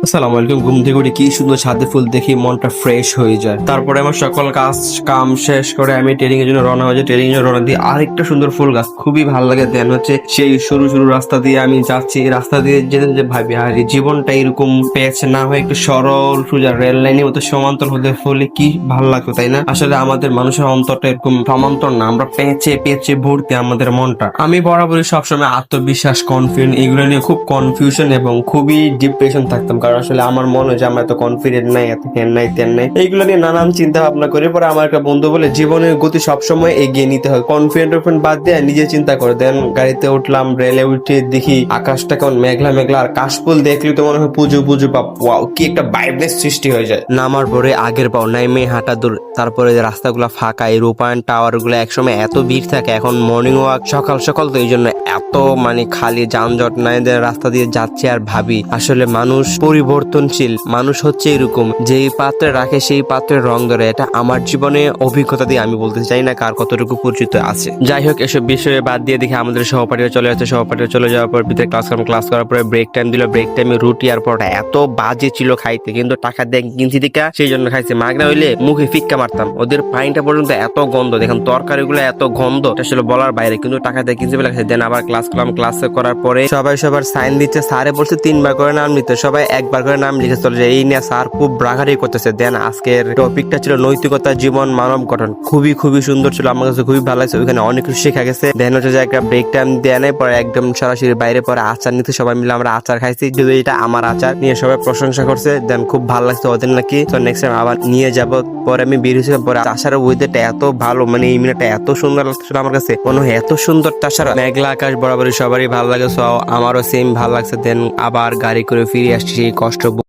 আসসালামু আলাইকুম। ঘুম থেকে উঠে কি সুন্দর ছাদে ফুল দেখি মনটা ফ্রেশ হয়ে যায়। তারপরে আমার সকল কাজ কাম শেষ করে আমি ট্রেনিং এর জন্য রওনা হয়ে যাই। ট্রেনিং এর রওনা দিয়ে আরেকটা সুন্দর ফুল গাছ খুবই ভালো লাগে। দেন হচ্ছে সেই সরু সরু রাস্তা দিয়ে আমি যাচ্ছি। এই রাস্তা দিয়ে যেতে যে ভাবি আরে জীবনটা এরকম পেয়েছে না হয় একটু সরল সোজা রেল লাইনের মতো সমান্তর হতে হলে কি ভালো লাগতো, তাই না? আসলে আমাদের মানুষের অন্তরটা এরকম সমান্তর না, আমরা পেঁচে পেঁচে ভর্তি আমাদের মনটা। আমি বরাবরই সবসময় আত্মবিশ্বাস, কনফিডেন্স এগুলো নিয়ে খুব কনফিউশন এবং খুবই ডিপ্রেশন থাকতাম। কারণ আসলে আমার মনে হয় যে আমরা এত কনফিডেন্ট নাই, এত হেন নাই তেন নাই, এইগুলো নিয়ে নানান চিন্তা ভাবনা করে পরে আমার একটা বন্ধু বলে জীবনের গতি সবসময় এগিয়ে নিতে হয়, কনফিডেন্ট বাদ দিয়ে নিজে চিন্তা করে। দেন গাড়িতে উঠলাম, রেলে উঠে দেখি আকাশটা কেমন মেঘলা মেঘলা, আর কাশফুল দেখলে তো মনে হয় পুজো পুজো বা ওয়াও কি একটা ভাইবনেস সৃষ্টি হয়ে যায়। নামার পরে আগের পাও নাইমে হাঁটা দূর, তারপরে রুপায়ণ ফাঁকা, এই রূপায়ণ টাওয়ার গুলো একসময় এত ভিড় থাকে, এখন মর্নিং ওয়াক সকাল সকাল তো এই জন্য এত খালি যানজট নাই। রাস্তা দিয়ে যাচ্ছে আর ভাবি আসলে মানুষ পরিবর্তনশীল, মানুষ হচ্ছে এরকম যেই পাত্রে রাখে সেই পাত্রের রং ধরে। এটা আমার জীবনে অভিজ্ঞতা দিয়ে আমি বলতে চাই না কার কতটুকু পরিচিত আছে। যাই হোক, এসব বিষয়ে বাদ দিয়ে দেখি আমাদের সহপাঠীরা চলে যাচ্ছে। সহপাঠীরা চলে যাওয়ার পর ভিতরে ক্লাস করার পরে ব্রেক টাইম দিল। ব্রেক টাইমে রুটি আর পরোটা এত বাজে ছিল খাইতে, কিন্তু টাকা দিয়ে কিনছি দিকা সেই জন্য খাইছে। মাগনা হইলে মুখে ফিক্কা মারতাম। ওদের পানিটা পর্যন্ত এত গন্ধ, দেখেন তরকারি গুলো এত গন্ধ, আসলে বলার বাইরে, কিন্তু টাকা দিয়ে কিনছি বলে খাইছে। দেন আবার ক্লাস করলাম। ক্লাস করার পরে সবাই সবার সাইন দিচ্ছে। স্যারে বলছে 3বার করে নাম নিতে, সবাই 1বার করে নাম লিখে চলে যায়। এই নিয়ে স্যার খুব ব্রাগারি করতেছে। দেন আজকের টপিকটা ছিল নৈতিকতা, জীবন, মানব গঠন। খুবই খুবই সুন্দর ছিল, আমার কাছে খুবই ভালো লাগছে। ওইখানে অনেক কিছু শেখা গেছে। দেন হচ্ছে যে একটা ব্রেক টাইম দেয় নাই, পরে একদম সরাসরি বাইরে পরে আচার নিতে সবাই মিলে আমরা আচার খাইছি, যদি এটা আমার আচার নিয়ে সবাই প্রশংসা করছে। দেন খুব ভালো লাগছে ওদের নাকি, তো নেক্সট টাইম আবার নিয়ে যাব। পরে আমি বের হয়েছিলাম, পরে আসার ওয়েদারটা এত ভালো, এই মিনিটটা এত সুন্দর লাগছিল আমার কাছে, মনে হয় এত সুন্দর তাছাড়া মেঘলা আকাশ বরাবরই সবারই ভালো লাগে। সো আমারও সেম ভালো লাগছে। দেন আবার গাড়ি করে ফিরে আসছি সেই কষ্ট